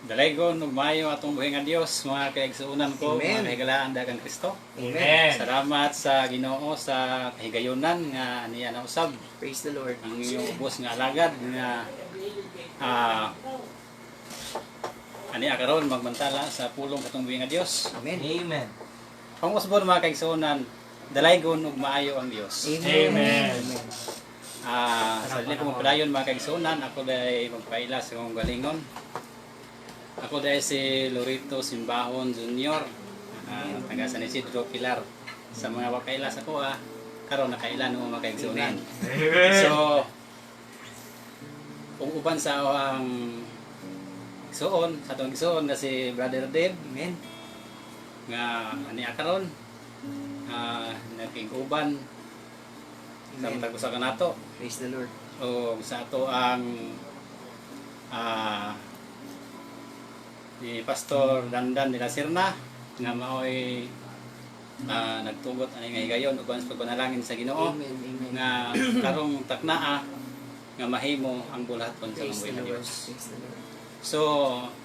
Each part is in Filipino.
Dalaygon ug maayo atong buhi nga Dios, mga kaigsuonan ko, Amen. mga kahigalaan daghang Kristo. Amen. Salamat sa Ginoo sa kahigayonan nga niya na usab Praise the Lord. ang iyong ubos nga alagad nga ani karon magbantala sa pulong katong buhi nga Dios. Amen. Amen. Pangusbon mga kaigsuonan, dalaygon ug maayo ang Dios. Amen. Sa dili ko magpadayon mga kaigsuonan, ako dahil magpaila sa akong galingon. Ako dahil si Lorito Simbahon Jr. Taga San Isidro Pilar. Sa mga wakaila sa ko karon nakaila no mga kaigsuonan. So kung uban sa ang igsuon, sa atong igsuon na si Brother Dave, Amen. nga ani karon naging uban sa Amen. matag usa ka nato Praise the Lord. o sa ato ang ni Pastor Dandan de la Serna nga maoy nagtugot ani nga higayon uban sa pagpanalangin sa Ginoo Amen. Amen. nga karong taknaa nga mahimo ang bulaton sa Praise mga the nga Lord. Dios. Praise the Lord. So,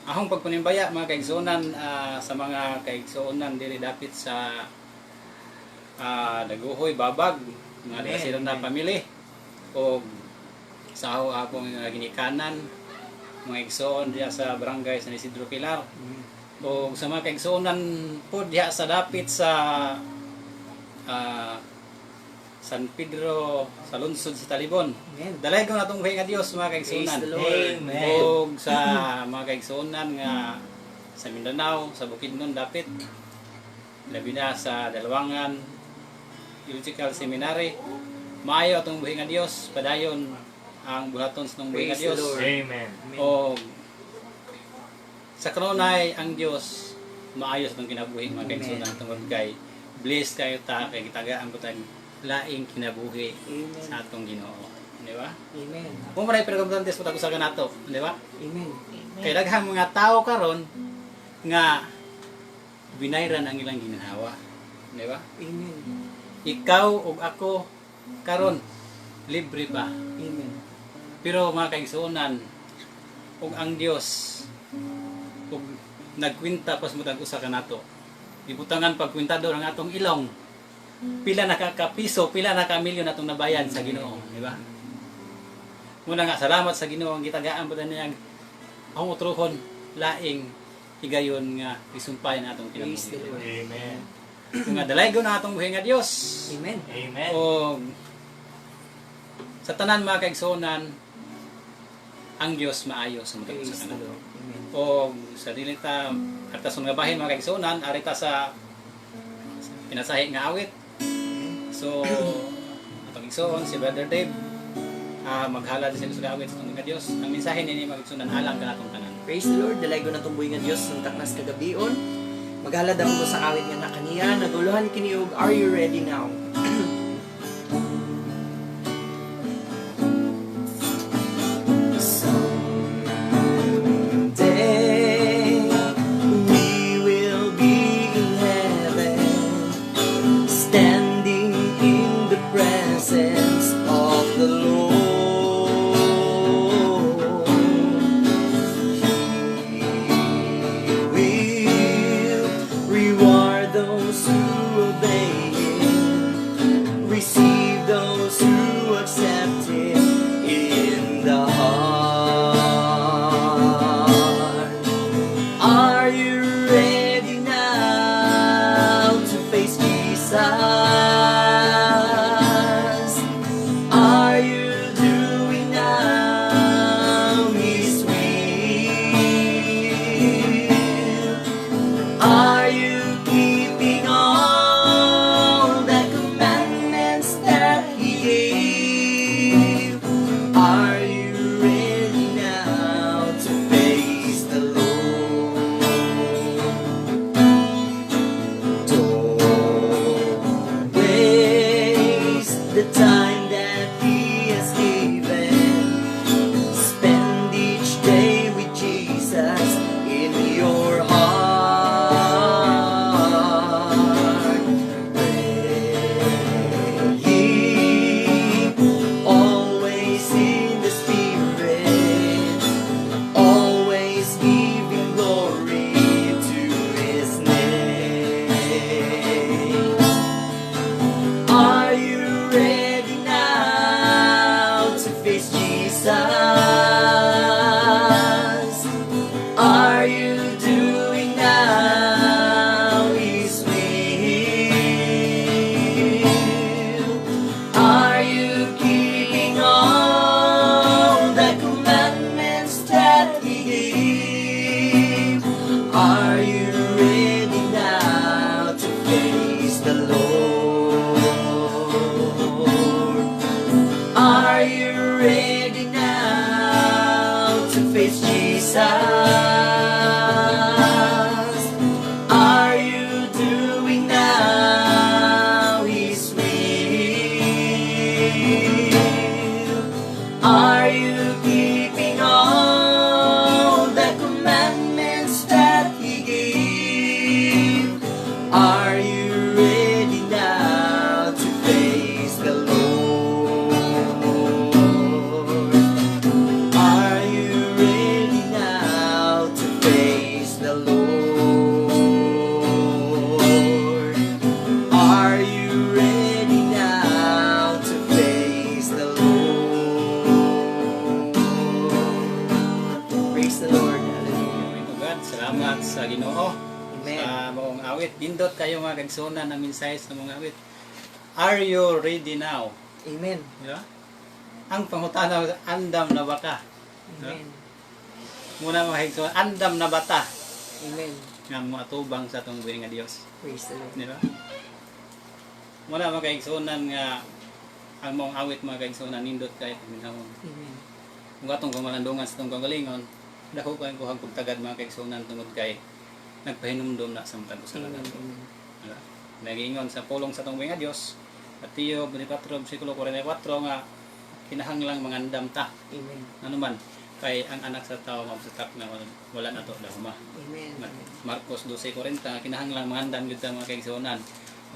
ahong pagpanimbaya mga kaigsuonan sa mga kaigsuonan diri dapit sa Daguhoy, Babag, mga Amen. sila na pamili o sa akong ginikanan mga igsoon diya sa barangay San Isidro Pilar Amen. o sa mga kaigsuonan po diya sa dapit sa San Pedro sa lungsod sa Talibon. Amen. Dalay ko na itong buhay nga Diyos mga kaigsuonan. Praise the Lord. Amen. O sa mga kaigsuonan nga sa Mindanao, sa Bukidnon dapit, labi na sa Dalawangan Theological Seminary, maayo atong buhay nga Dios, padayon ang buhaton sa itong buhay nga Praise the Dios. Lord. Amen. O sa kanunay ang Dios maayos itong kinabuhi mga kaigsuonan tungod kay blessed kayo ta kay gitagaan ko tayong laing kinabuhi Amen. sa atong Ginoo, di ba? Amen. Kung maray pergamtantes mo tagusagan nato, di ba? Amen. Kay daghang mga tao karon nga binayran ang ilang ginhawa, di ba? Amen. Ikaw ug ako karon libre pa. Amen. Pero mga kaigsuonan ug ang Dios ug nagkwinta pas mo tag-usa ka nato. Ibutangan pagkwintado ang atong ilong. Pila na ka piso, pila na ka milyon atong nabayan sa Ginoo, di ba? Muna nga salamat sa Ginoo ang gitagaan pud niya ang utrohon laing higayon nga isumpay na atong Praise the kinabuhi. Lord. Amen. Nga dalaygon na atong buhi nga Dios. Amen. Amen. O sa tanan mga kaigsuonan ang Dios maayo sa matag Praise sa the kanan. Lord. Amen. O sa dili ta arta nga bahin mga kaigsuonan arita sa pinasahi nga awit. So atong igsoon si Brother Dave maghala din sa awit sa mga Dios. Ang mensahe ni magigsunan alang kanatong tanan. Praise the Lord. Dalay ko na tumboy nga Diyos ng taknas kagabion. Maghalad ako sa awit nga na kaniya. Naguluhan kiniog. Are you ready now? Someday we will be in heaven, standing in the presence of the Lord. He will reward those who obey Him that He gave. Are you ready now to face the Lord? Are you ready now to face Jesus? Are you doing now His will? Are you keeping all the commandments that He gave? Are you ready now to face the Lord? Are you ready now to face the Lord? Are you ready now to face the Lord? Praise the Lord. Hallelujah. Glory to God. Salamat sa Ginoo. Amen. Sa maong awit. Dindot kayo mga kaigsuonan ng mensahe sa mga awit. Are you ready now? Amen. Diba? Ang pangutana, andam na baka. Amen. Muna mga kaigsuonan, andam na bata. Amen. Nga mo atubang sa itong buhay nga Diyos. Praise the Lord. Diba? Muna mga kaigsuonan nga ang maong awit mga kaigsuonan nindot kayo paminahon. Amen. Kung atong kamalandungan sa itong kagalingon, dako ko ang kuhang pagtagad mga kaigsuonan tungod kay nagpahinumdum na sa matag usa ka Amen. nato. Nag-ingon sa pulong sa itong buhay nga Diyos. Mateo 24, versikulo 44 nga kinahanglang mangandam ta. Amen. Ano man, kay ang anak sa tao magsatak na wala na to dahuma. Amen. Marcos 12:40 nga kinahanglang mangandam gyud ta mga kaigsuonan.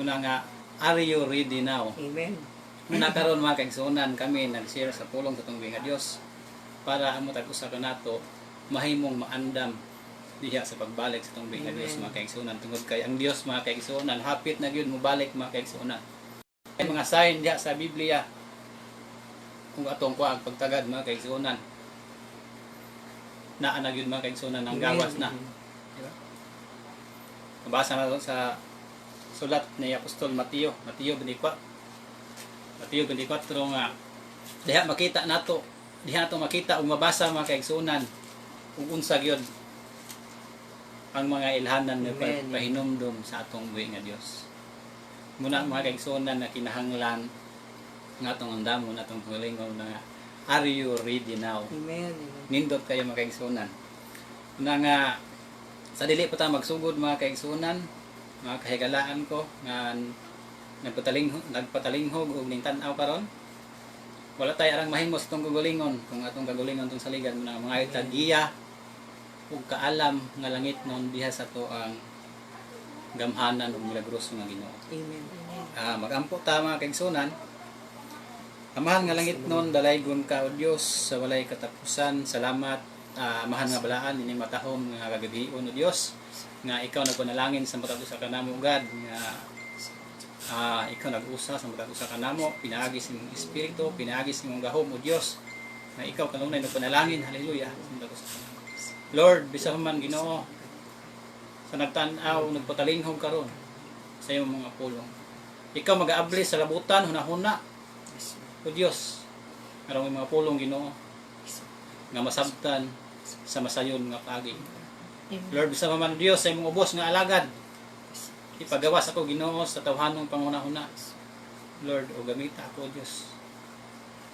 Una nga, are you ready now? Amen. Una karon mga kaigsuonan kami nag-share sa pulong sa itong buhay nga Diyos para amo tag-usa ka nato mahimong maandam diha sa pagbalik sa itong buhay nga Diyos Amen. mga kaigsuonan. Tungod kay ang Diyos mga kaigsuonan hapit na gyud mo balik mga kaigsuonan. May mga sign diha sa Biblia kung atong kuha ang pagtagad mga kaigsuonan. Naa na gyud mga kaigsuonan ang gawas na. Diba? Mabasa na sa sulat ni Apostol Mateo 24 nga diha makita nato, diha nato makita ug mabasa mga kaigsuonan ug unsa gyud ang mga ilhanan nga Amen. pahinumdum sa atong buhi nga Dios. Muna mga kaigsuonan na kinahanglan nga atong andamon atong pagalingon na are you ready now? Amen. Nindot kayo mga kaigsuonan. Una nga sa dili pa ta magsugod mga kaigsuonan, mga kahigalaan ko nga nagpatalinghog og ning tan-aw karon. Wala tay arang mahimo sa tong kagalingon kung atong kagalingon tong saligan mo na mga itagiya ug kaalam nga langit non diha sa to ang gamhanan ug milagros nga Ginoo. Amen. Magampo ta mga kaigsuonan. Amahan nga langit non dalaygon ka o Dios sa walay katapusan. Salamat amahan nga balaan ini matahom nga kagabion o Dios nga ikaw nagpanalangin sa matag usa ka namo God nga ikaw nag-usa sa matag usa ka namo pinaagi sa imong espiritu, pinaagi sa imong gahom o Dios nga ikaw kanunay nagpanalangin. Hallelujah. Sa matag usa ka namo. Lord, bisa man Ginoo sa nagtan-aw nagpatalinghog karon sa imong mga pulong. Ikaw mag-aabli sa labutan hunahuna. O Diyos, karong mga pulong Ginoo nga masabtan sa masayon nga pagi. Lord, bisa man Dios sa imong ubos nga alagad. Ipagawas ako Ginoo sa tawhanong pangunahuna. Lord, o gamita ako Dios.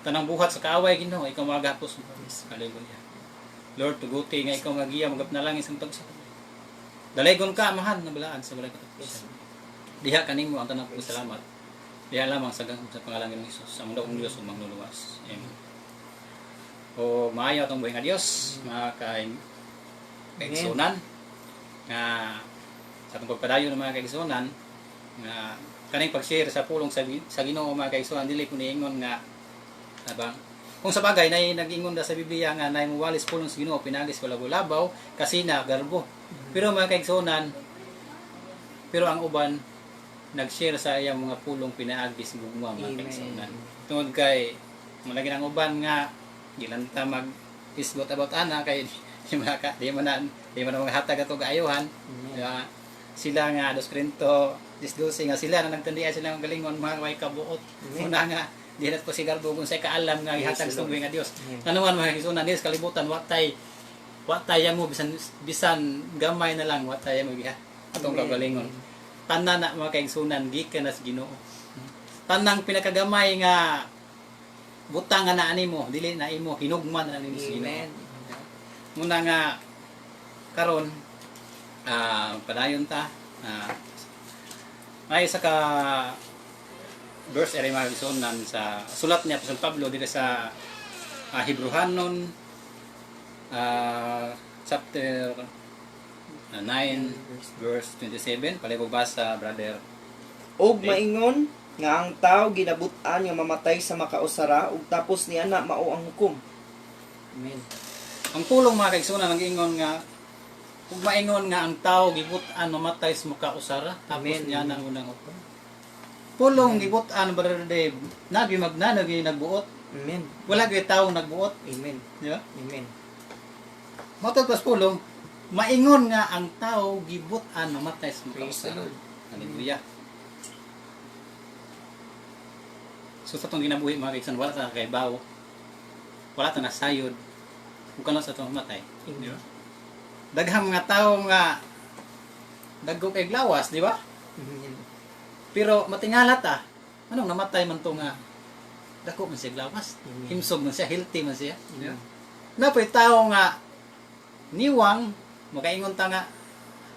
Tanang buhat sa kaaway Ginoo, ikaw magapos mo. Hallelujah. Lord, tuguti nga ikaw magiya magapnalangin sa matag sa. Dalaygon ka amahan na balaan sa walay katapusan. Diha kanimo ang tanang salamat. Diha lamang sa pangalan ng Hesus, ang daong Dios ug magnuluwas. Amen. O maayo atong buhay nga Dios, mga kaigsuonan nga sa atong pagpadayon ng mga kaigsuonan nga kaning pag-share sa pulong sa Ginoo mga kaigsuonan dili ko niingon nga abang kung sa bagay nay nag-ingon da sa Biblia nga nay muwalis pulong sa Ginoo pinagis wala labaw kasi na garbo. Pero mga kaigsuonan pero ang uban nag-share sa iyang mga pulong pinaagis gugma mga kaigsuonan. Tungod kay malagi ang uban nga gilanta mag-isgot about ana kay di man mga hatag ato kaayuhan. Sila nga 2 Korinto 10:12 nga sila na nagtandian sila ng galingon mga way kabuot. Una nga di na po sigar kung sa kaalam nga ihatag sa nga Dios. Kanuman mga kaigsuonan dis kalibutan watay wa tayo mo bisan gamay na lang wa tayo mo giha atong Amen. kagalingon. Tanan na mga kaigsunan gikan na sa Ginoo. Tanang pinakagamay nga butang nga naa nimo dili na imo hinugman na nimo sa Ginoo. Amen. Muna nga karon padayon ta may isa ka verse eri mga kaigsunan sa sulat ni Apostol Pablo dito sa Hebrehanon chapter 9 verse 27 palibog basa brother. Og maingon nga ang tao ginabut-an nga mamatay sa makausara ug tapos niya na mao ang hukom. Amen. Ang pulong mga kaigsunan ang ingon nga ug maingon nga ang tao gibut-an mamatay sa makausara tapos Amen. niya na unang hukom. Pulong gibut-an brother Dave nabi magnanagi nagbuot Amen. wala gyud tawo nagbuot Amen. di ba? Amen. Matod pas pulong maingon nga ang tao gibut-an mamatay sa Praise the makausara. Lord. Hallelujah. So sa itong ginabuhi mga kaigsunan wala ta kay bawo. Wala ta nasayod. Kung kano sa itong matay. Di ba? Daghang mga tao nga dagko kay lawas, di ba? Amen. Pero matingala ta. Anong namatay man to nga dako man siya lawas. Amen. Himsog man siya, healthy man siya. Di ba? Amen. Napay tao nga niwang makaingon ta nga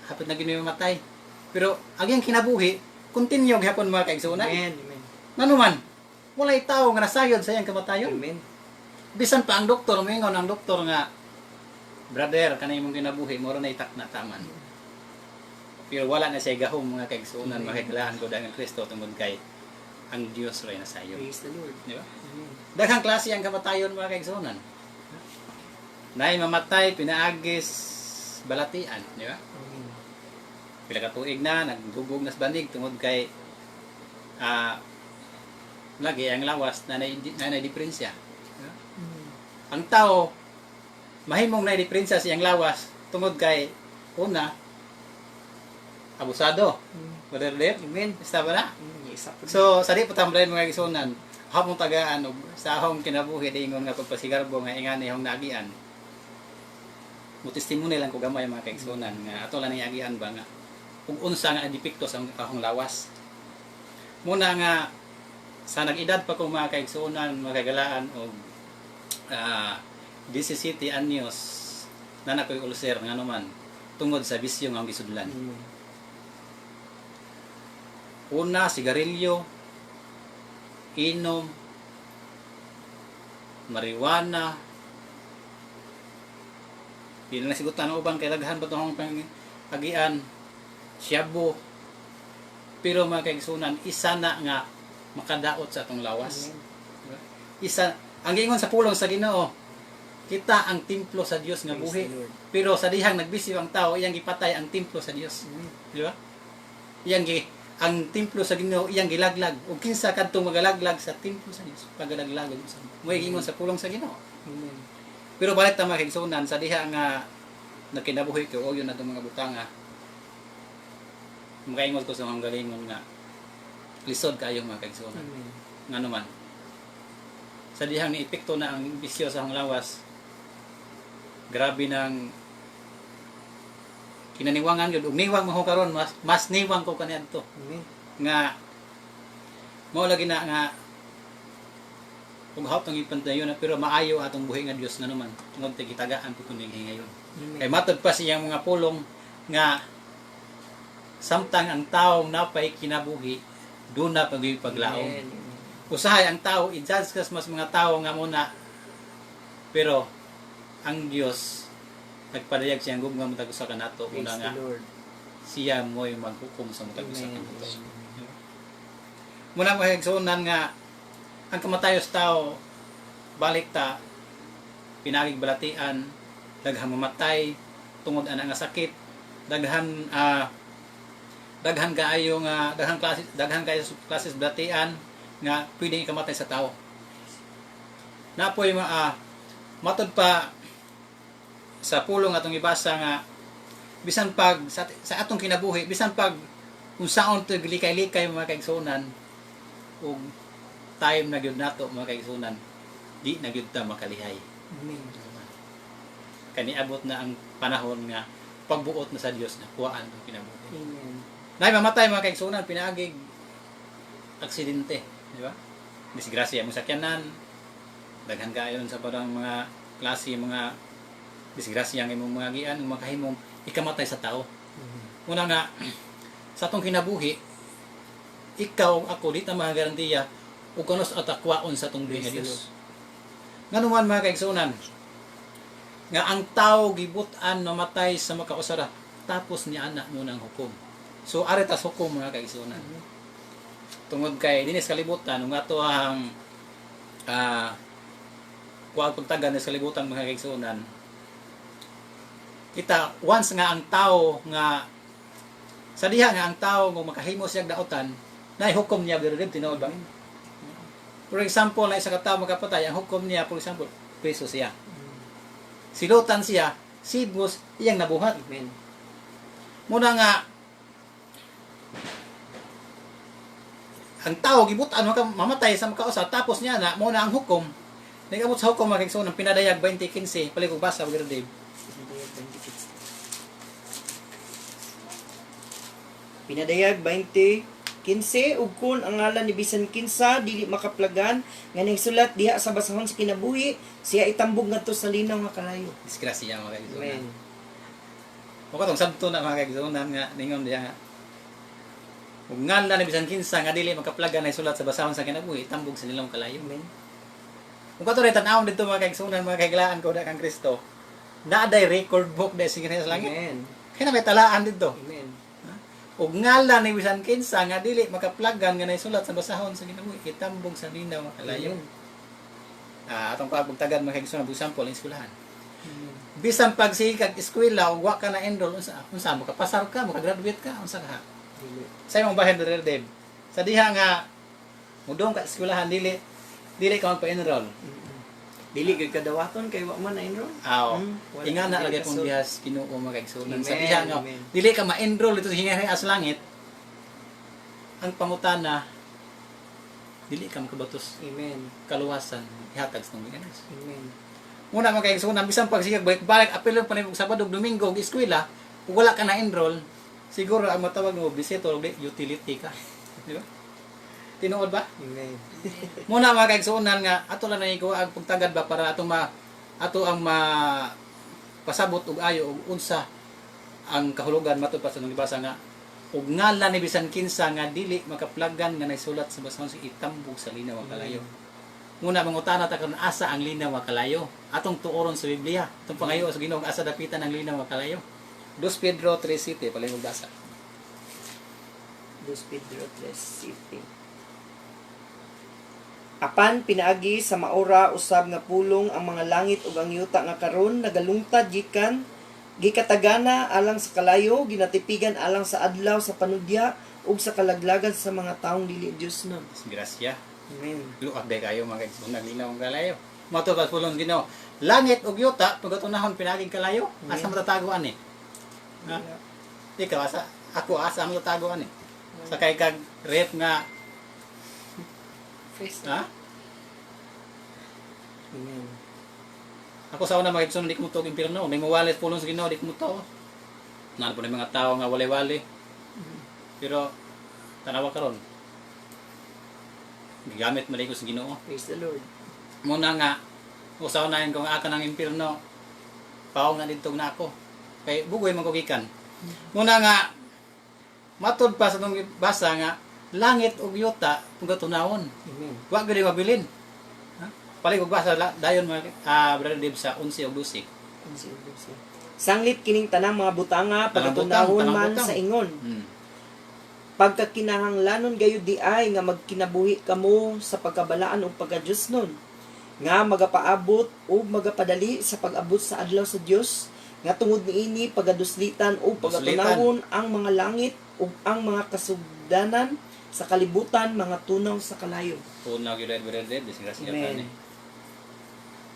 hapit na gini matay. Pero ang iyang kinabuhi continue gyapon mga kaigsunan. Amen. Amen. Ngano man walay tao nga nasayod sa iyang kamatayon. Amen. Bisan pa ang doktor, mingon ang doktor nga, brother, kanay mong kinabuhi, moro na itak na taman. Pero wala na siya gahom mga kaigsunan, makikalahan ko dahil ang Kristo tungod kay ang Diyos rin na sayo. Praise the Lord. Di ba? Amen. Daghang klase ang kamatayon mga kaigsunan. Nay mamatay, pinaagis, balatian. Di ba? Amen. pila ka tuig na naggugog nas banig tungod kay lagi ang lawas na nay diferensya. Ang tao mahimong nay diferensya sa iyang lawas tungod kay una abusado. Brother Dave, Amen. basta ba na? Isa po. So, sa di patambayan mga gisunan, hapong tagaan og sa akong kinabuhi ingon nga pagpasigarbo nga ingani hong nagian. Mo testimony lang ko gamay mga kaigsunan nga ato lang agian ba nga ug unsa nga depekto sa akong lawas. Muna nga sa nag-edad pa ko mga kaigsunan, mga kagalaan og 17 anyos na nakoy ulcer nga naman tungod sa bisyo nga akong gisudlan. Una, sigarilyo, inom, marijuana, di na nasigutan ang ubang kay daghan ba itong pagian, shabu. Pero mga kaigsunan, isa na nga makadaot sa atong lawas. Isa, ang gingon sa pulong sa Ginoo, kita ang templo sa Dios nga buhi. Pero sa dihang nagbisiw ang tao, iyang gipatay ang templo sa Dios. Di ba? Ang templo sa Ginoo iyang gilaglag ug kinsa kadtong magalaglag sa templo sa Dios pagalaglag sa moy gingon sa pulong sa Ginoo. Amen. Pero balik ta mga kaigsunan sa diha nga nakinabuhi ko o yun atong mga butanga. Makaingon ko sa mga galingon nga lisod kayo mga kaigsunan. Amen. Ngano man. Sa dihang ni epekto na ang bisyo sa akong lawas. Grabe nang kinaniwangan yun. Ug niwang mo ko karon mas niwang ko kaniadto. Amen. Nga mao lagi na nga ug hawt ang ipantayo na pero maayo atong buhi nga Dios nga naman tungod kay gitagaan pud kuning hingayon. Kay matod pa siyang mga pulong nga samtang ang tawo napay kinabuhi doon na paglaom. Amen. Usahay ang tao i-judge kas mas mga tao nga muna pero ang Dios nagpadayag siyang gugma matag usa kanato Praise una the nga Lord. siya mo'y maghukom sa matag usa Amen. kanato. Muna mo higsunan nga ang kamatayos tao balik ta pinagig balatian daghang mamatay tungod ana nga sakit daghan kaayo nga daghang kayo klases balatian nga pwedeng ikamatay sa tao. Napoy matod pa sa pulong atong ibasa nga bisan pag sa atong kinabuhi bisan pag kung saon to likay-likay mga kaigsunan ug time na gyud nato mga kaigsunan di na gyud ta makalihay. Amen. kaniabot na ang panahon nga pagbuot na sa Dios na kuhaan ang kinabuhi. Amen. Nay mamatay mga kaigsunan pinaagig aksidente, di ba? Disgrasya mo sakyanan, daghan kaayon sa parang mga klase mga disgrasya ang imong mga gian, makahimong ikamatay sa tao. Una nga sa atong kinabuhi, ikaw ako di ta magarantiya ug kanos atakwaon sa atong buhi nga Dios. Nganuman mga kaigsunan, nga ang tao gibutan namatay sa makausara tapos niya anak mo ng hukom. So ari tas hukom mga kaigsunan. Tungod kay dinis kalibutan ug ato ang kuwag pagtagan sa kalibutan mga kaigsunan. Kita once nga ang tao nga sa diha nga ang tao kung makahimo siya daotan, nay hukom niya pero tinuod ba? For example, na isa ka tao magkapatay, ang hukom niya, for example, preso siya. Silutan siya, sibos, iyang nabuhat. Amen. Muna nga, ang tao, gibutan, mamatay sa makausa, tapos niya na, muna ang hukom, nagabot sa hukom, magigsoon, pinadayag 2015, paligog basa, Brother Dave. Pinadayag 20:15 ug kun ang ngalan ni bisan kinsa dili makaplagan nga nagsulat diha sa basahon sa kinabuhi siya itambog ngadto sa linaw nga kalayo. Disgrasya mga kaigsunan. Amen. O katong sabto na mga kaigsunan nga, ningon diya nga, ug ngalan ni bisan kinsa nga dili makaplagan na isulat sa basahon sa kinabuhi, tambog sa nilang kalayo. Amen. Kung kato rin tanawon dito mga kaigsunan, mga kaiglaan ko na kang Kristo, naaday record book na sige sa langit. Amen. Kaya na may talaan dito. Amen. Ug ngalan ni bisan kinsa nga dili makaplagan nga naisulat sa basahon sa kinabuhi, itambog sa linaw nga kalayo. Atong pagbugtagan mga kaigsunan, for example, ang eskwelahan. Bisan pag sige kag eskwela ug wa ka na enroll unsa mo ka pasar ka, maka-graduate ka unsa ka? Sa imong bahin Brother Dave. Sa diha nga mudong ka eskwelahan dili ka magpa-enroll. Dili gid kadawaton kay wa man na enroll. Aw. Wala Ingana dili lagi ka kung so- dihas Ginoo mga kaigsunan. Sa Amen, diha nga amen. dili ka ma-enroll dito sa hingay as langit. Ang pangutana dili ka makabatos Amen. kaluwasan ihatag sa mga ganas. Amen. Muna mga kaigsunan bisan pag sige balik apil pa ni Sabado ug Domingo ug eskwela ug wala ka na enroll, siguro ang matawag mo bisito ug utility ka. Di ba? Tinuod ba? Amen. Muna mga kaigsunan nga ato lang nangiko ang pagtagad ba para ato ang pasabot og ayo og unsa ang kahulugan matud pa sa nalibasa nga ug ngalan ni bisan kinsa nga dili makaplagan nga naisulat sa basahon sa itambog sa linaw nga kalayo. Muna mangutana ta karon asa ang linaw nga kalayo. Atong tuoron sa Biblia. Atong pangayo sa Ginoo asa dapitan ang linaw nga kalayo. 2 Pedro 3:7 palihog basa. 2 Pedro 3:7. Apan pinaagi sa maora usab nga pulong ang mga langit ug ang yuta nga karon nagalungtad gikan gikatagana alang sa kalayo ginatipigan alang sa adlaw sa panudya ug sa kalaglagan sa mga taong dili Dios na. Grasya. Amen. Luak day kayo mga kaigsunan linaw nga kalayo. Mato ka pulong Ginoo. Langit ug yuta pagatunahon pinaging kalayo. Asa matataguan ni? Ha? Ikaw asa ako asa matataguan ni? Sakay kag rep nga ha? Amen. Ako sa una makikita di ko mo to impirno. May mawalit pulong sa Ginoo di ko mo to. Nan po mga tao nga walay-wali. Pero tanawa karon. Gigamit mali ko sa Ginoo. Praise the Lord. Muna nga usaw na kung aka ng impirno. Pao nga dito na ako. Kay bugoy man ko gikan. Muna nga matud pa sa tong basa nga langit ug yuta pugatunawon. Amen. Wa gyud mabilin. Ha? Palig og basa dayon Brother Dave sa 11 ug 12. Sanglit kining tanang mga butanga Tanang pagatunahon butang, man tanang sa ingon. Hmm. Pagkakinahanglanon gayud di ay nga magkinabuhi kamo sa pagkabalaan ug pagka-Dios nun. Nga magapaabot o magapadali sa pag-abot sa adlaw sa Dios nga tungod niini pagaduslitan o pagatunawon ang mga langit ug ang mga kasugdanan sa kalibutan mga tunaw sa kalayo. Tunaw gyud Brother Dave disgrasya Amen. tani.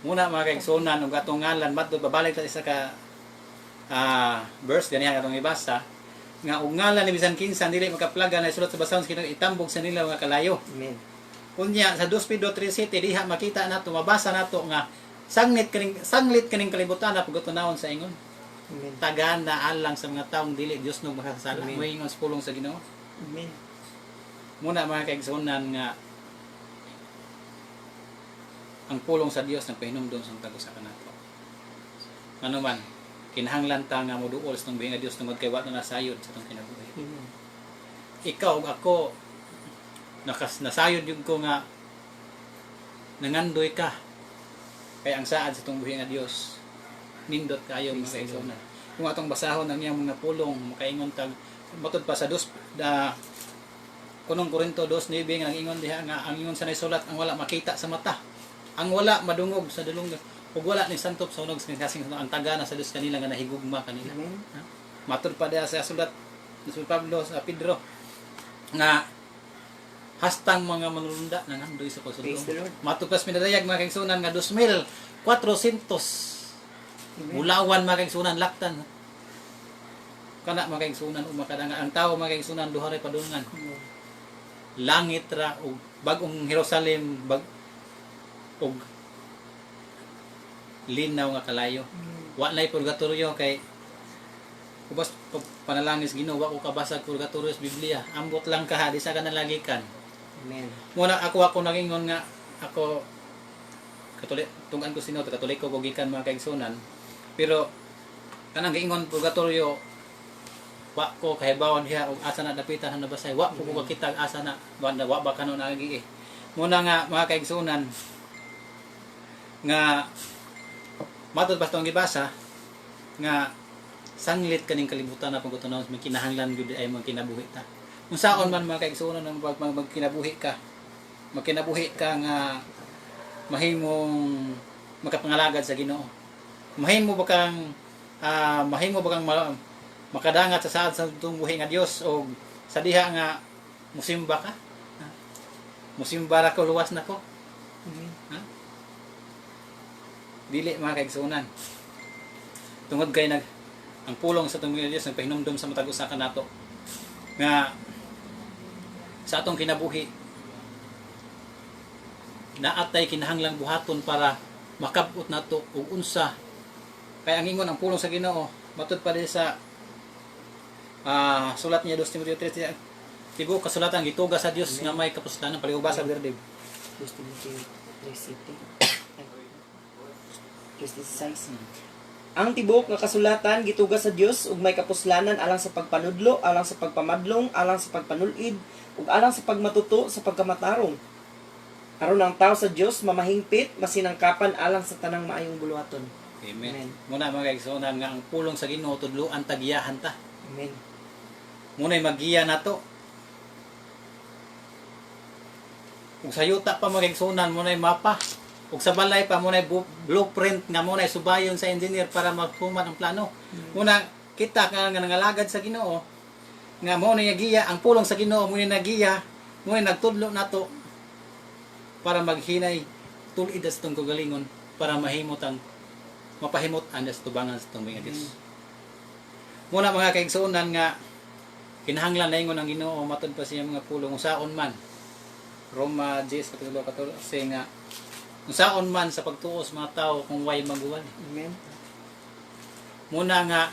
Muna mga kaigsunan ug atong ngalan matud babalik ta isa ka verse ganiya atong ibasa nga ug ngalan ni bisan kinsa dili makaplaga na isulat sa basahon sa Ginoo itambog sa nila nga kalayo. Amen. Kunya sa 2 Pedro 3:7 diha makita nato mabasa nato nga sanglit kaning kalibutan na pagtunawon sa ingon. Amen. Tagaan na alang sa mga taong dili Dios no makasala. Amen. Moingon sa pulong sa Ginoo. Amen. Muna mga kaigsunan nga ang pulong sa Dios nagpahinumdom sa tag-usa kanato. Ano man, kinahanglan ta nga moduol sa tong nga Dios tungod kay wa na nasayod sa tong kinabuhi. Amen. Ikaw ug ako nasayod yun ko nga nangandoy ka kay ang saad sa tong buhi nga Dios nindot kayo mga kaigsunan. Kung atong basahon ang iyang mga pulong makaingon tag matod pa sa kunong Korinto 2:9 nga ingon diha nga ang ingon sa nasulat ang wala makita sa mata, ang wala madungog sa dulong ug wala ni santop sa unog kasing ang taga na sa Dios kanila nga nahigugma kanila. Amen. Matod pa diha sa sulat ni Pablo sa Pedro nga hastang mga manulunda nangandoy sa Praise the pagsulong. Lord. Matod pa sa minadayag mga kaigsunan nga 2,400 Amen. bulawan mga kaigsunan laktan. Kana mga kaigsunan umakadanga ang tao mga kaigsunan duha ray padulngan. Langit ra ug bag-ong Jerusalem ug linaw nga kalayo. Wa nay purgatorio kay kubas panalangin sa Ginoo wa ko kabasag purgatorio sa Biblia. Ambot lang ka di sa kanalagikan. Amen. Muna ako nagingon nga ako katolik tungan ko sino katoliko ko gikan mga kaigsunan. Pero kanang giingon purgatorio wa ko kahibawon diha og asa na dapitan na basay wa ko makita asa na wa ba kanon agi eh. Muna nga mga kaigsunan nga matod pa tong gibasa nga sanglit kaning kalibutan na pagtunaw sa kinahanglan gyud ay mga kinabuhi ta. Kung saon man mga kaigsunan ang magkinabuhi ka nga mahimong makapangalagad sa Ginoo. Mahimo ba kang makadangat sa saad sa tumuhi nga Dios o sa diha nga musimba ka? Musimba ra ko luwas na ko. Amen. Dili mga kaigsunan. Tungod kay ang pulong sa tumuhi nga Dios nagpahinumdom sa matag usa kanato nga sa atong kinabuhi naatay kinahanglang buhaton para makabot nato og unsa kay ang ingon ang pulong sa Ginoo matud pa din sa sulat niya 2 Timoteo 3 tigo kasulatan gituga sa Dios nga may kapuslanan palihubasa Brother Dave. 2 Timoteo 3:16. Ang tibok nga kasulatan gituga sa Dios ug may kapuslanan alang sa pagpanudlo, alang sa pagpamadlong, alang sa pagpanulid, ug alang sa pagmatuto sa pagkamatarong. Aron ang tao sa Dios mamahingpit, masinangkapan alang sa tanang maayong buluhaton. Amen. Amen. Muna mga kaigsunan nga ang pulong sa Ginoo tudloan tagiyahan ta. Amen. Muna'y magiya nato. Ug sa yuta pa mga kaigsunan muna'y mapa. Ug sa balay pa muna'y blueprint nga muna'y subayon sa engineer para maghuman ang plano. Muna kita nga nangalagad sa Ginoo nga mo na giya ang pulong sa Ginoo mo na giya mo nagtudlo nato para maghinay tulid sa tong kagalingon para mahimot ang mapahimot ang tubangan sa tong mga Dios. Muna mga kaigsunan nga kinahanglan na ingon ang Ginoo matod pa siya mga pulong usaon man. Roma 10:14 nga usaon man sa pagtuos mga tao kung way maguwal. Amen. Muna nga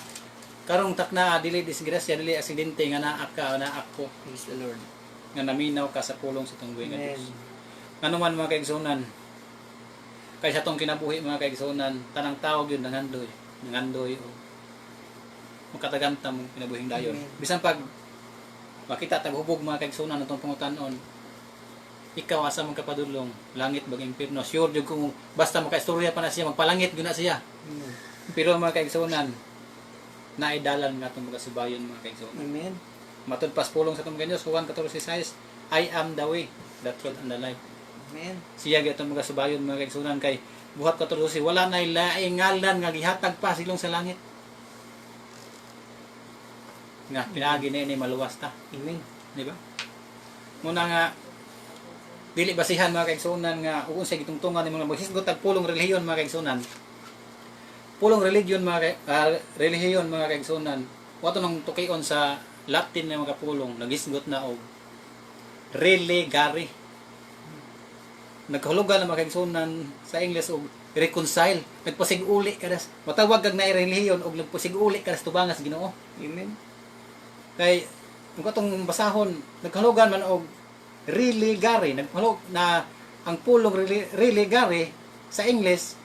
karong takna dili disgrasya dili aksidente nga naa ako Praise the Lord. nga naminaw ka sa pulong sa tong buhi nga Amen. Dios. Ngano man mga kaigsunan kay sa tong kinabuhi mga kaigsunan tanang tao gyud nangandoy o makataganta mo kinabuhing dayon. Amen. Bisan pag makita taghubog mga kaigsunan atong pangutan-on ikaw asa man kapadulong langit bag impierno sure jud kung basta makaistorya pa na siya magpalangit gyud na siya. Amen. Pero mga kaigsunan naidalan nga itong mga subayon mga kaigsunan. Amen. Matod pas pulong sa itong Diyos, Juan 14:6, I am the way, the truth, and the life. Amen. Siya itong mga subayon mga kaigsunan kay buhat 14, wala na ilaing ngalan nga gihatag pa silong sa langit. Nga, pinaagi na ini maluwas ta. Amen. Di ba? Muna nga, dili basihan mga kaigsunan nga, kung sa gitungtungan ng mga maghisgot at pulong relihiyon mga kaigsunan. Pulong relihiyon mga kaigsunan. Wato nang tukion sa Latin na mga pulong, nagisgot na og religare. Nagkahulugan na mga kaigsunan sa English og reconcile, nagpasig-uli ka das. Matawag kag na relihiyon og nagpasig-uli ka das tubangas Ginoo. Amen. Kay kung katong basahon, naghalugan man og religare, naghalog na ang pulong religare sa English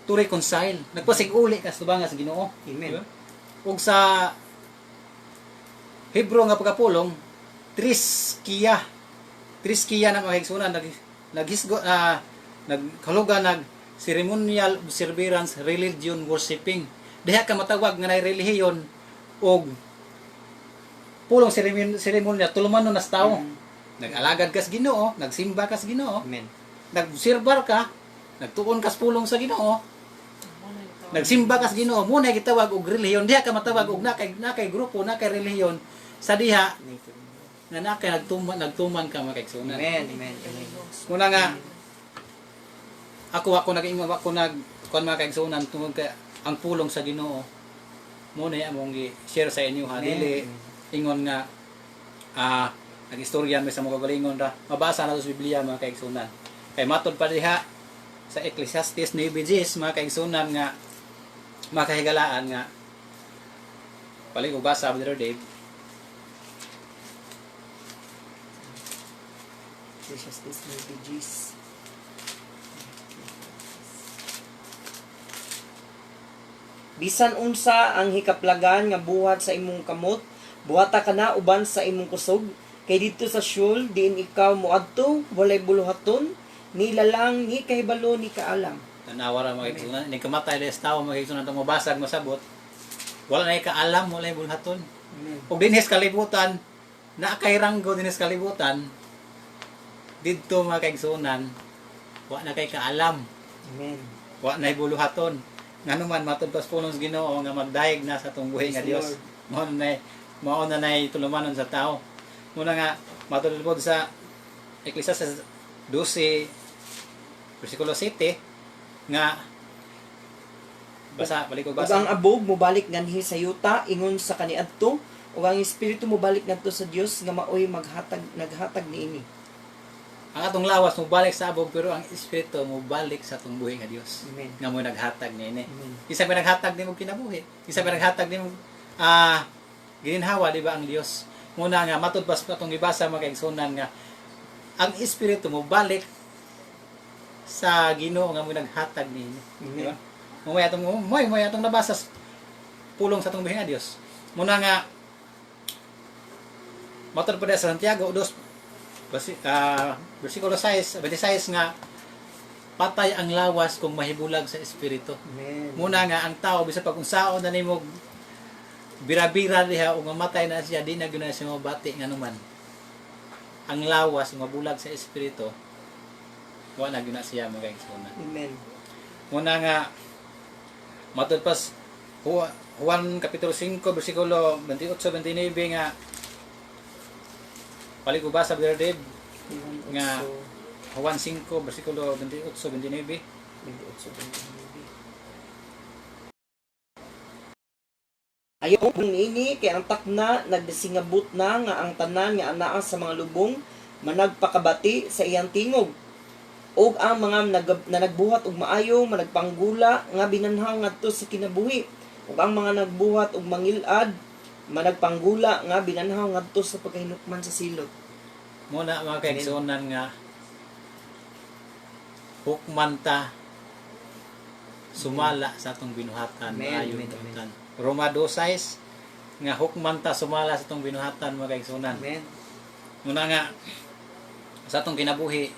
to reconcile. Nagpasig-uli ka sa tubangas Ginoo. Amen. Diba? Ug sa Hebro nga pagkapulong, triskiya na mga igsunan naghisgo naghalugan nag ceremonial observance religion worshiping. Diha ka matawag nga nay relihiyon og pulong seremonya tulumanon nas tao. Nag-alagad kas Ginoo, nagsimba kas Ginoo, Amen. nagsirbar ka, nagtuon kas pulong sa Ginoo, nagsimba kas Ginoo. Mo na gitawag og relihiyon. Diha ka matawag og nakay grupo, nakay relihiyon sa diha nga nakay nagtuman ka mga kaigsunan. Amen. Amen. Amen. Muna nga ako nag-ingon ako kuan mga kaigsunan tungod kay ang pulong sa Ginoo. Mo na among i-share sa inyo ha. Dili ingon nga nag-istorya mi sa mga galingon ra. Mabasa na sa Biblia mga kaigsunan. Kay matod pa diha sa Ecclesiastes 9:10 mga kaigsunan nga makahigalaan nga paling ubasa Brother Dave. Ecclesiastes 9:10. Bisan unsa ang hikaplagan nga buhat sa imong kamot, buhata ka na uban sa imong kusog, kay dito sa Sheol diin ikaw moadto, walay buluhaton, nila lang ni kahibalo ni kaalam. Tanawa ra mga kaigsunan, ni kamatay des tao mga kaigsunan tong mabasag masabot. Wala na kaalam, wala bulhaton. Amen. Ug dinhi sa kalibutan, na kay ranggo dinhi sa kalibutan, didto mga kaigsunan, wa na kay kaalam, Amen. wa na buluhaton. Nganuman matod pas pulong sa Ginoo nga magdayeg na sa atong buhi nga Praise the Dios. Mao na nay tulumanon sa tao. Muna nga matod pod sa Ecclesiastes 12 versikulo 7 nga balik ko Ug basa. ang abog mobalik nganhi sa yuta ingon sa kaniadto, ug ang espiritu mobalik ngadto sa Dios nga maoy naghatag niini. Ang atong lawas mo balik sa abog pero ang espiritu mo balik sa atong buhi nga Dios. Amen. Nga mo naghatag niini. Amen. Isa pa naghatag nimo kinabuhi. Isa pa naghatag nimo gininhawa di ba ang Dios. Muna nga matud pas atong gibasa mga kaigsunan nga ang espiritu mo balik sa Ginoo nga mo naghatag niini. Di ba? Mo atong nabasa sa pulong sa atong buhi nga Dios. Muna nga matud pa sa Santiago 2 versikulo 6 nga patay ang lawas kung mahibulag sa espiritu. Amen. Muna nga ang tao bisa pag unsaon na nimo bira-bira diha o mamatay na siya di na gyud na siya mabati nga naman. Ang lawas mabulag sa espiritu wa na gyud na siya magaigsunan. Amen. Muna nga matud pas Juan kapitulo 5 bersikulo 28-29 nga balik ko basa Brother Dave nga Juan 5 bersikulo 28-29. Ayaw kung ini kay ang takna nagdasingabot na nga ang tanan nga anaa sa mga lubong managpakabati sa iyang tingog. Og ang mga nagbuhat og maayo managpanggula nga binanhaw ngadto sa kinabuhi. Ug ang mga nagbuhat og mangilad managpanggula nga binanhaw ngadto sa pagkahinukman sa silot. Muna mga kaigsunan nga hukmanta sumala sa atong binuhatan Amen, maayo amen, tutan. Roma 2:6 nga hukmanta sumala sa atong binuhatan mga kaigsunan. Amen. Muna nga sa atong kinabuhi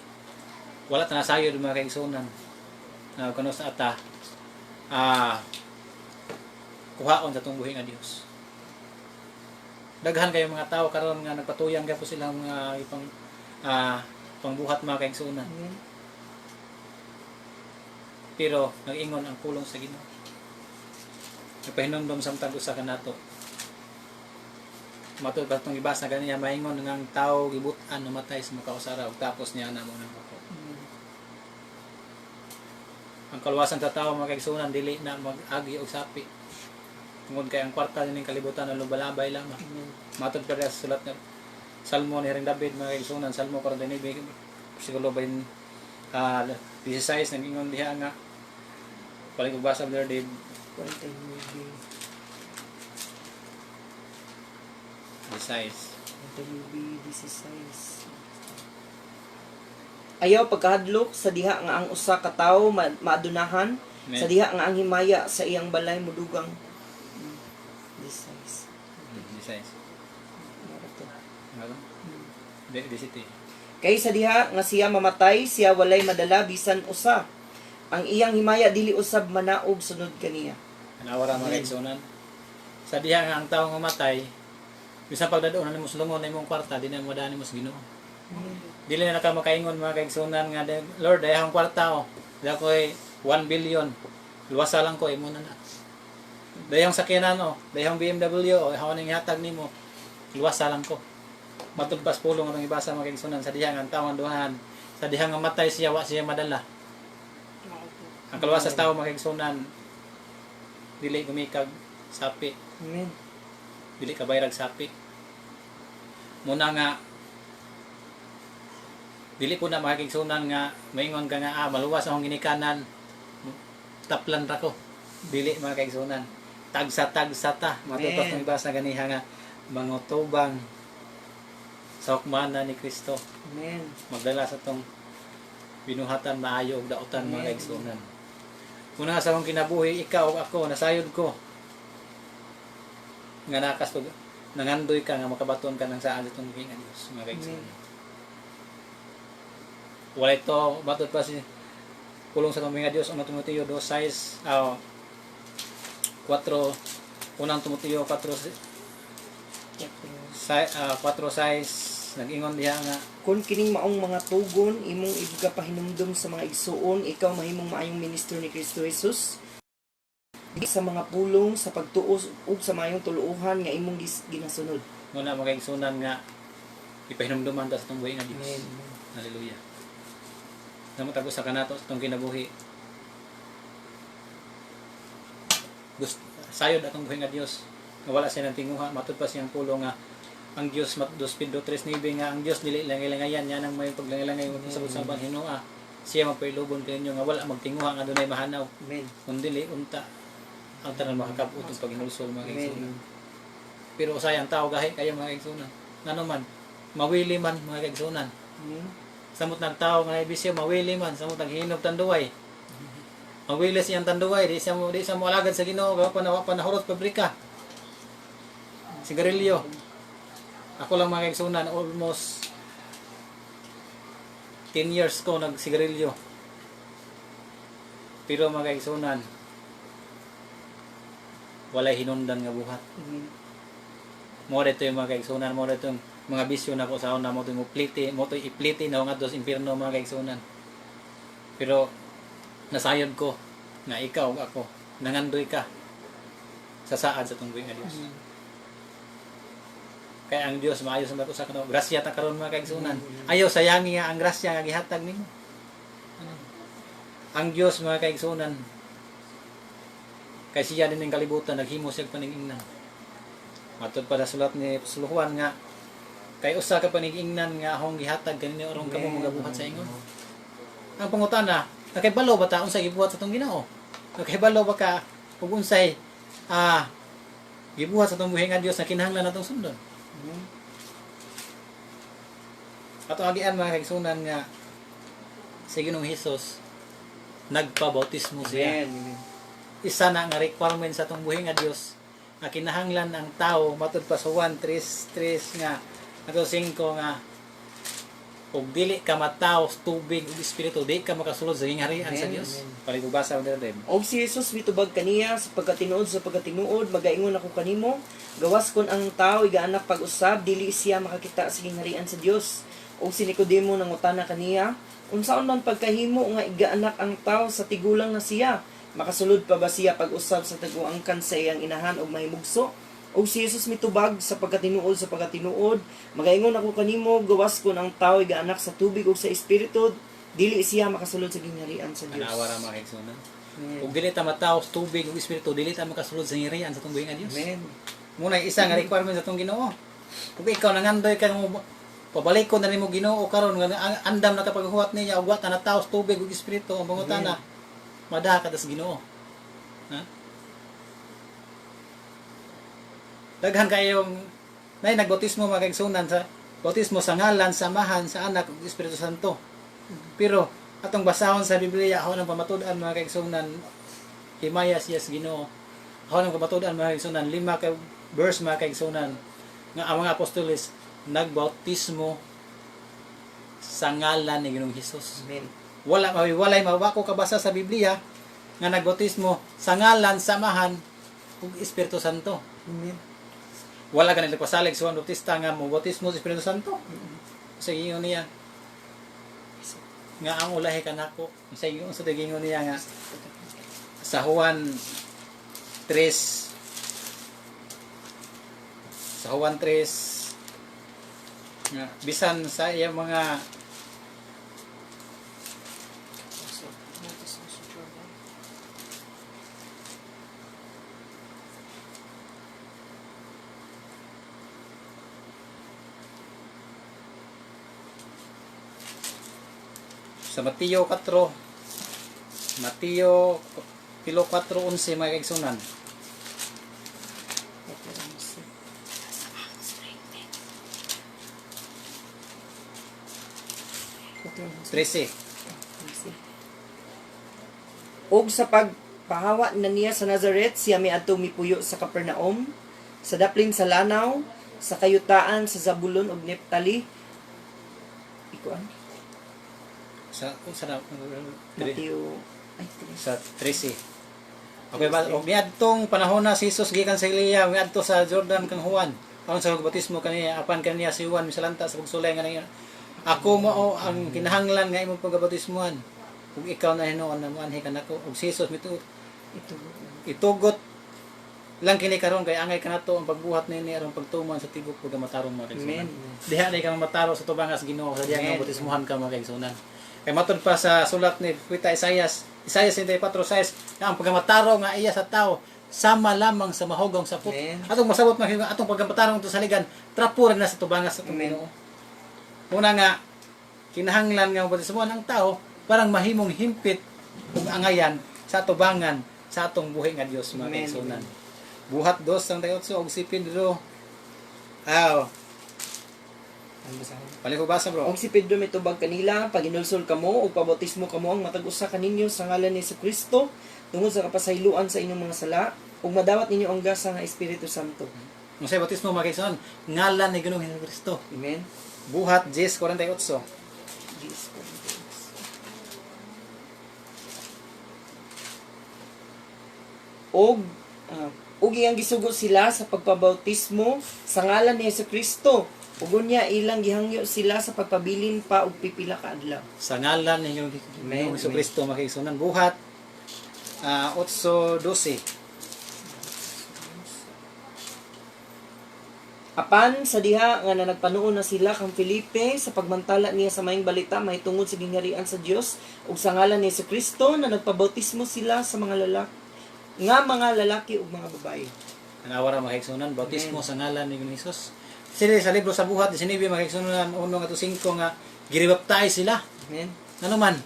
wala ta nasayod mga kaigsunan. Kuno sa ata kuhaon sa atong buhi nga Dios. Daghan kayo mga tao karon nga nagpatuyan gyud sila mga pangbuhat mga kaigsunan. Amen. Pero nag-ingon ang pulong sa Ginoo. Nagpahinumdom sa tag-usa kanato. Matud pa itong ibasa ganiya maingon nga ang tao gibutan namatay sa makausara ug tapos niya na mo nang ako. Ang kaluwasan sa tao mga kaigsunan dili na mag-agi og sapi. Tungod kay ang kwarta ning kalibutan na lubalabay lamang. Matud pa sa sulat nga Salmo ni David mga kaigsunan, Salmo 49 bersikulo 20 16 nag-ingon diha nga paling ubasa Brother Dave. Kuan tayo movie. 16. Kuan tayo movie 16. Ayaw pagkahadlok sa diha nga ang usa ka tawo maadunahan, Amen. sa diha nga ang himaya sa iyang balay mudugang. 16. 16. Ano to? Ano? Di city. Kay sa diha nga siya mamatay, siya walay madala bisan usa. Ang iyang himaya dili usab manaog sunod kaniya. Anawara mga kaigsunan. Sa diha nga ang tawo mamatay, bisan pagdadoon nimo sulungon na imong kwarta, di na mo dani mo sa Ginoo. Dili na ka makaingon mga kaigsunan nga Lord, dayang kwarta o. Daya ko'y 1 billion. Luwasa lang ko imo na na. Dayang sakyanan o, dayang BMW o, hawan ning hatag nimo. Luwasa lang ko. Matugpas pulong ang ibasa mga kaigsunan sa diha nga ang tawo duhan. Sa diha nga matay siya wa siya madala. Ang kaluwas sa tao mga kaigsunan, dili gumikag sapi, Amen. dili ka bayrag sapi. Muna nga dili po na mga kaigsunan nga maingon ka nga maluwas akong ginikanan, taplan ra ko. Dili mga kaigsunan, tagsa ta. Matupas ng ibasa ganiha nga mangutubang sa hukmanan ni Kristo. Amen. Magdala sa tong binuhatan maayo ug dautan mga Amen. kaigsunan. Muna sa akong kinabuhi, ikaw ug ako nasayod ko nga nakas pag nangandoy ka nga makabaton ka ng saan itong king Dios mga kaigsunan. Walay to batot pa si kulong sa tuming Dios ang Timoteo 2:6 4 unang Timoteo 4:6 nag-ingon diha nga Kung kining maong mga tugon imong igapahinumdum sa mga igsuon, ikaw mahimong maayong ministro ni Kristo Jesus. Sa mga pulong sa pagtuo ug sa mayong tuluohan nga imong ginasunod. muna mga kaigsunan nga ipahinumduman ta sa itong buhi nga Dios. Amen. Hallelujah. Namutag sa kanato sa itong kinabuhi. Sayod atong buhi nga Dios. Nga wala siya ng tinguha, matud pa siyang pulong nga ang Dios 2 Pedro 3:9 nga ang Dios dili langay-langayan yan ang may paglangay-langay sa usaban Hinua. Siya magpailubon kaninyo nga wala magtinguha nga dunay mahanaw. Amen. Kun dili unta ang tanan makakabot sa paginulsol mga kaigsunan. Amen. Pero usay ang tao gahi kayo mga kaigsunan. Ngano man mawili man mga kaigsunan. Amen. Samot ng tao nga ibisyo mawili man samot ang hinog tanduay. Mawili siyang tanduay di siya mo alagad sa Ginoo gawa pa nahurot pabrika. Sigarilyo. Ako lang mga kaigsunan almost 10 years ko nagsigarilyo. Pero mga kaigsunan walay hinundan nga buhat. Amen. Mo dito yung mga kaigsunan, mo dito yung mga bisyo na ko sa una mo ito ipliti na nga dos impierno mga kaigsunan. Pero nasayod ko nga ikaw ug ako nangandoy ka sa saad sa tunggoy nga Dios. Kaya ang Dios maayo sa bato sa kano grasya ta karon mga kaigsunan. Ayaw sayangi nga ang grasya nga gihatag nimo. Ang Dios mga kaigsunan kay siya din ng kalibutan naghimo siya paningingnan. Matod pa sa sulat ni Apostol Juan nga kay usa ka paningingnan nga akong gihatag kanino aron kamo magabuhat sa ingon. Ang pangutana, nakahibalo ba ta unsay gibuhat sa tong Ginoo? Nakahibalo ba ka ug unsay gibuhat sa tong buhi nga Dios na kinahanglan natong sundon? Amen. Ato agian mga kaigsunan nga si Ginoong Hesus nagpabautismo siya. Amen. Isa na nga requirement sa itong buhi nga Dios nga kinahanglan ang tao matud pa sa 1:3 nga ato 5 nga ug dili ka mataw tubig ug espiritu di ka makasulod sa gingharian sa Amen, Dios. amen. Palibasa mo dito. Og si Jesus mitubag kaniya sa pagkatinuod magaingon ako kanimo gawas kon ang tao igaanak pag-usab dili siya makakita sa gingharian sa Dios. Og si Nicodemo nangutana kaniya unsaon man pagkahimo nga igaanak ang tao sa tigulang na siya makasulod pa ba siya pag-usab sa taguangkan sa iyang inahan og mahimugso? Og si Jesus mitubag sa pagkatinuod magaingon ako kanimo gawas kon ang tao igaanak sa tubig ug sa espiritu dili siya makasulod sa gingharian sa Dios. Anawara mga kaigsunan. Amen. Ug dili ta mataw sa tubig ug espiritu dili ta makasulod sa gingharian sa itong buhi nga Dios. Amen. Muna isa nga requirement sa itong Ginoo. Kung ikaw nangandoy ka mo pabalikon na nimo Ginoo karon nga andam na kapaghuwat niya ug wa ta nataos tubig ug espiritu ang pangutana. Madaha ka tas Ginoo. Ha? Daghan kayong nay nagbautismo mga kaigsunan sa bautismo sa ngalan, samahan sa anak ug Espiritu Santo. Pero atong basahon sa Biblia ako nang pamatud-an mga kaigsunan himaya siya sa Ginoo. Ako nang pamatud-an mga kaigsunan 5 ka verse mga kaigsunan nga ang mga apostoles nagbautismo sa ngalan ni Ginoong Hesus. Amen. Walay mawako kabasa sa Biblia nga nagbautismo sa ngalan, samahan ug Espiritu Santo. Amen. Wala ganit pasalig sa Juan Bautista nga mo bautismo sa Espiritu Santo. Sa ingon niya nga ang ulahi kanako. Sa ingon sa ingon niya nga sa Juan 3 nga bisan sa iyang mga sa Mateo 4:11 mga kaigsunan. Trece. Og sa pagpahawa na niya sa Nazareth, siya miadtong mipuyo sa Capernaum, sa daplin sa lanaw, sa kayutaan sa Zabulon ug Neptali. Ikuan? Sa Mateo. Ay, sa 13. Okay ba? Og niadtong panahon na si Jesus gikan sa Galilea, miadto sa Jordan kang Juan. Aron sa bautismo kaniya, apan kaniya si Juan misalanta sa pagsulay nga niya. Ako mao ang kinahanglan nga imong pagabautismuhan. Kung ikaw na hinuon na muanhi kanako og si Jesus itugot lang kini karon kay angay kanato ang pagbuhat nini aron pagtuman sa tibok pagamatarong mga kaigsunan. Diha di ka mataro sa tubangas Ginoo sa diha nga bautismuhan ka mga kaigsunan. Kay matud pa sa sulat ni Propeta Isaias 64:6 nga ang pagamataro nga iya sa tao sama lamang sa mahugong sapot. Atong masabot man atong pagamatarong to saligan trapo na sa tubangas sa Ginoo. Una nga, kinahanglan nga bautismuhan ang tao parang mahimong himpit ug angayan sa tubangan sa atong buhi nga Dios mga kaigsunan. Buhat 2:8 og si Pedro. Paliko basa bro. Og si Pedro mitubag kanila, paginulsol kamo ug pabautismo kamo ang matag usa kaninyo sa ngalan ni Jesucristo tungod sa kapasayloan sa inyong mga sala ug madawat ninyo ang gasa nga Espiritu Santo. Unsay bautismo mga kaigsunan? Ngalan ni Ginoong Hesus. Amen. Buhat 10:48. Og iyang gisugo sila sa pagpabautismo sa ngalan ni Jesucristo. Ug unya ilang gihangyo sila sa pagpabilin pa og pipila ka adlaw. Sa ngalan ni Ginoong Hesus mga kaigsunan. Buhat 8:12. Apan sa diha nga nagpanuon na sila kang Felipe sa pagmantala niya sa maayong balita mahitungod sa gingharian sa Dios ug sa ngalan ni Jesucristo na nagpabautismo sila sa mga lalaki ug mga babae. Anawara mga kaigsunan, bautismo sa ngalan ni Ginoong Hesus. Sila sa libro sa Buhat 19 mga kaigsunan 1-5 nga giribaptize sila. Amen. Ano man?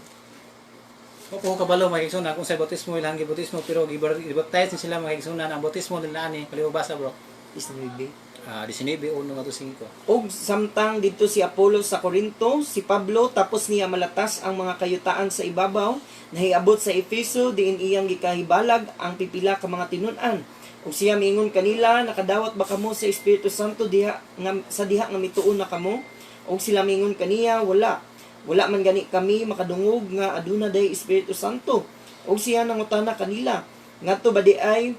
Kung kabalo mga kaigsunan kung sa bautismo ilang gibautismo pero gibaptize sila mga kaigsunan ang bautismo nila ani palibasa bro. Is 19:1-5. Og samtang dito si Apollo sa Corinto, si Pablo tapos niya malatas ang mga kayutaan sa ibabaw, nahiabot sa Efeso diin iyang gikahibalag ang pipila ka mga tinun-an. Ug siya miingon kanila, nakadawat ba kamo sa Espiritu Santo diha nga mituon na kamo? Ug sila miingon kaniya, wala. Wala man gani kami makadungog nga aduna day Espiritu Santo. Ug siya nangutana kanila, ngadto ba di ay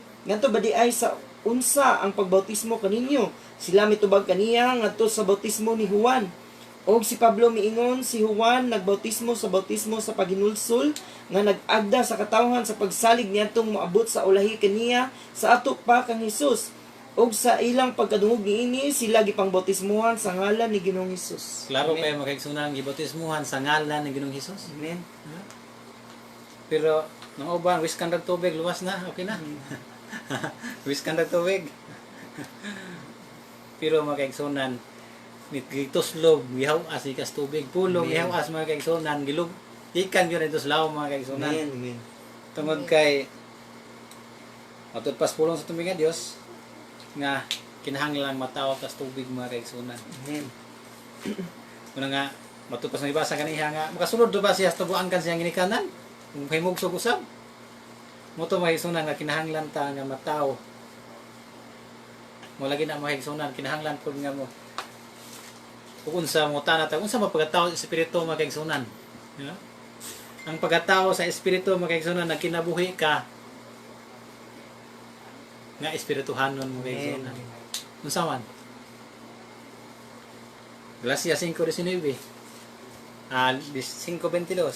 sa unsa ang pagbautismo kaninyo? Sila mitubag kaniya ngadto sa bautismo ni Juan. Og si Pablo miingon si Juan nagbautismo sa paghinulsol nga nag-agda sa katawhan sa pagsalig niadtong moabot sa ulahi kaniya sa ato pa kang Hesus. Og sa ilang pagkadungog niini sila gipangbautismuhan sa ngalan ni Ginoong Hesus. Klaro kayo mga kaigsunan gibautismuhan sa ngalan ni Ginoong Hesus. Amen. Pero nang uban wiskan dag tubig luwas na, okay na. Wiskan dag tubig. Pero mga kaigsunan Gituslog, gihaw as ikas tubig, pulong, Amen. gihaw as mga kaigsunan, gilug, ikan yun ito sa mga kaigsunan. Amen. Amen. Tungod kay, matod pas pulong sa tubig nga Diyos, nga kinahanglan mataw tas tubig mga kaigsunan. Amen. Muna nga, matod pas nabasa kaniya nga, makasunod do ba siya sa tubuan kan siyang ginikanan? Kung himugsog usab. Moto mga kaigsunan nga kinahanglan ta nga mataw. Mo lagi na mga kaigsunan, kinahanglan pud nga mo kung unsa mo tanata, unsa mapagatawo sa espiritu mga kaigsunan. Yeah? Ang pagkatao sa espiritu mga kaigsunan, nagkinabuhi ka nga espirituhanon mga kaigsunan. Unsa man? Galacia 5:19. 5:22.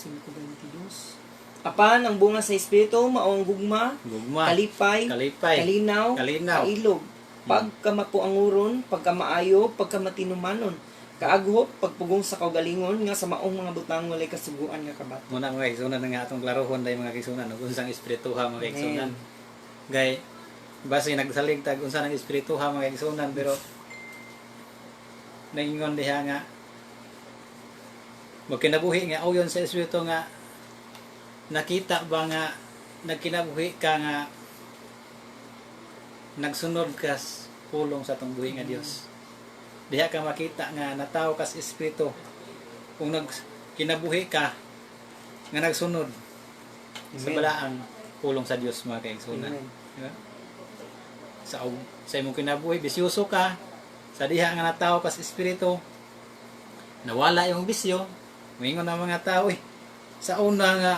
5:22. Apan ang bunga sa espiritu mao ang gugma, Gugma. kalipay, kalinaw, Kalinaw. kailog, pagkamapuanguron, pagkamaayo, pagkamatinumanon, kaaghop, pagpugong sa kaugalingon nga sa maong mga butang walay kasuguan nga kabato. Muna mga kaigsunan nga atong klarohon dahil mga kaigsunan, unsang espirituha mga kaigsunan. Gay, base nagsalig tag unsa ng espirituha mga kaigsunan, pero naingon diha nga magkinabuhi nga ayon sa espiritu nga nakita ba nga nagkinabuhi ka nga nagsunod ka pulong sa tong buhi nga Dios. Diha ka makita nga natawo ka sa espiritu kung kinabuhi ka nga nagsunod sa balaang pulong sa Dios mga kaigsunan. Amen. Diba? Sa imong kinabuhi bisyoso ka, sa diha nga natawo ka sa espiritu nawala yung bisyo, mingon ang mga tao sa una nga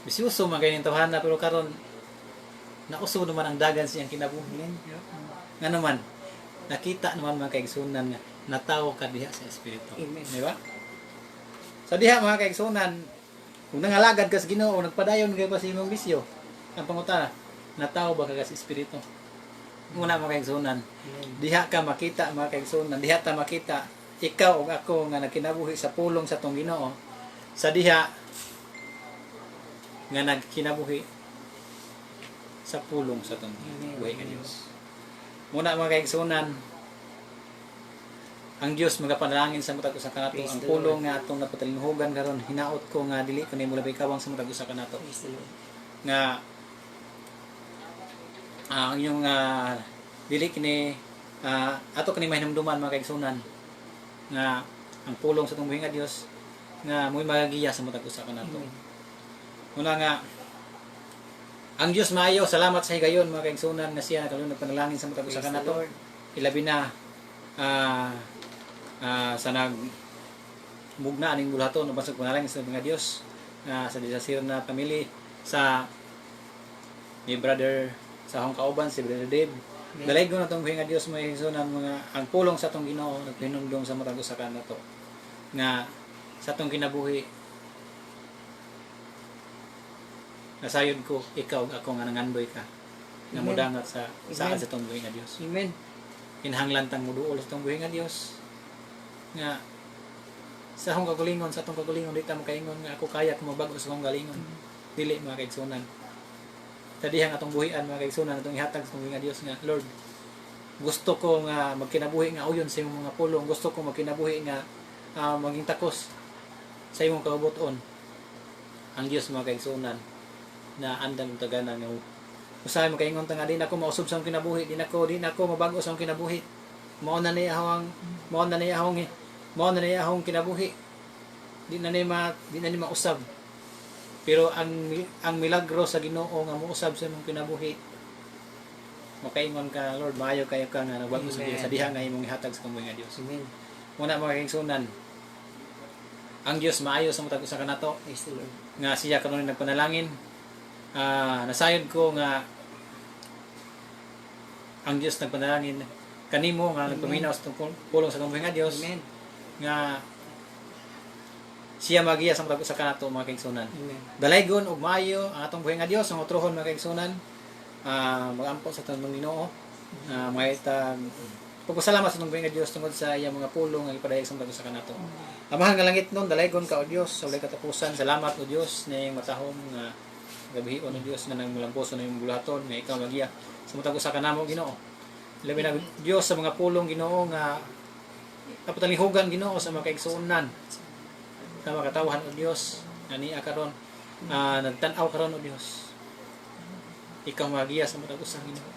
bisyoso man kay tawhana pero karon nausog naman ang dagan siyang kinabuhi. Nga naman nakita naman mga kaigsunan nga natawo ka diha sa espiritu. Amen. Di ba? Sa diha mga kaigsunan, kung nangalagad ka sa Ginoo, nagpadayon ka pa sa imong bisyo, ang pangutana, natawo ba ka sa espiritu? Muna mga kaigsunan, diha ka makita mga kaigsunan, diha ta makita ikaw o ako nga nagkinabuhi sa pulong sa tong Ginoo, sa diha nga nagkinabuhi sa pulong sa tong buhay nga Dios. Muna mga kaigsunan, ang Dios magapanalangin sa matag usa kanato, Praise ang the pulong nga atong napatalinhugan karon, hinaot ko nga dili ko nimo labay kawang sa matag usa kanato Praise the Lord. nga ang inyong dili kini ato kini mahinumduman mga kaigsunan nga ang pulong sa tong buhi nga Dios nga mo'y magagiya sa matag usa kanato. Muna nga ang Dios maayo, salamat sa higayon mga kaigsunan nga siya nagkalunod nagpanalangin sa matag usa Praise the kanato. Lord. Ilabi na sa mugna aning bulaton no basig panalangin sa mga Dios sa disasir na family sa ni brother sa akong kauban si Brother Dave. Dalaygo na tong buhi nga Dios may higsunan mga ang pulong sa tong Ginoo naghinumdum sa matag usa kanato nga sa tong kinabuhi nasayod ko ikaw ako nga nangandoy ka nga Amen. modangat sa saan Amen. sa tong buhi nga Dios. Amen. Kinahanglan tang muduol sa tong buhi nga Dios nga sa akong kagulingon sa atong kagulingon di ta makaingon nga ako kaya kung mabago sa akong galingon dili mga kaigsunan sa dihang atong buhian mga kaigsunan atong ihatag sa buhi nga Dios nga Lord gusto ko nga magkinabuhi nga uyon sa imong mga pulong, gusto ko magkinabuhi nga maging takos sa imong kaubuton. Ang Dios mga kaigsunan na andam tagana nga usahay makaingon ta nga di na ako mausob sa akong kinabuhi, di na ako mabago sa akong kinabuhi. Mao na niya ahong kinabuhi. Di na ni mausab. Pero ang milagro sa Ginoo nga mousab sa imong kinabuhi. Makaingon ka Lord, maayo kayo ka nga nagbago sa Amen. sa diha nga imong ihatag sa kamay nga Dios. Amen. Muna mga kaigsunan, ang Dios maayo sa matag usa kanato Praise the Lord. nga siya kanon nagpanalangin. Nasayod ko nga ang Dios nagpanalangin kanimo nga nagpaminaw sa tungkol pulong sa kamay nga Dios Amen. nga siya magiya sa matag usa kanato mga kaigsunan. Amen. Dalaygon ug maayo ang atong buhi nga Dios ang utrohon mga kaigsunan. Magampo sa atong Ginoo. Maitag pagpasalamat sa atong buhi nga Dios tungod sa iyang mga pulong nga ipadayag sa matag usa kanato. Amahan nga langit nun, dalaygon ka o Dios sa walay katapusan. Salamat o Dios na iyong matahom nga gabihion ng Dios na nagmulamposo na imong bulaton nga ikaw magiya sa matag usa ka namo Ginoo. Labi na Dios sa mga pulong Ginoo nga kapatalihugan Ginoo sa mga kaigsuonan. Sa makatawhan o Dios nga niya karon nagtan-aw karon o Dios. Ikaw magiya sa matag usa Ginoo.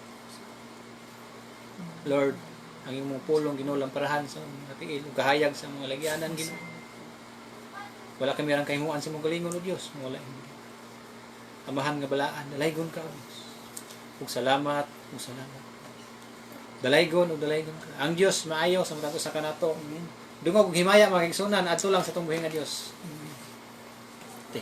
Lord, ang imong pulong Ginoo lamparahan sa mga tiil ug kahayag sa mga lagyanan Ginoo. Wala kami rang kahimuan sa imong galingon o Dios. Wala. Amahan nga balaan, dalaygon ka o Dios. Ug salamat, ug salamat. Dalaygon ug dalaygon ka. Ang Dios maayo sa matag usa kanato. Dungog ug himaya mga kaigsuonan adto lang sa tong buhi nga Dios. Te,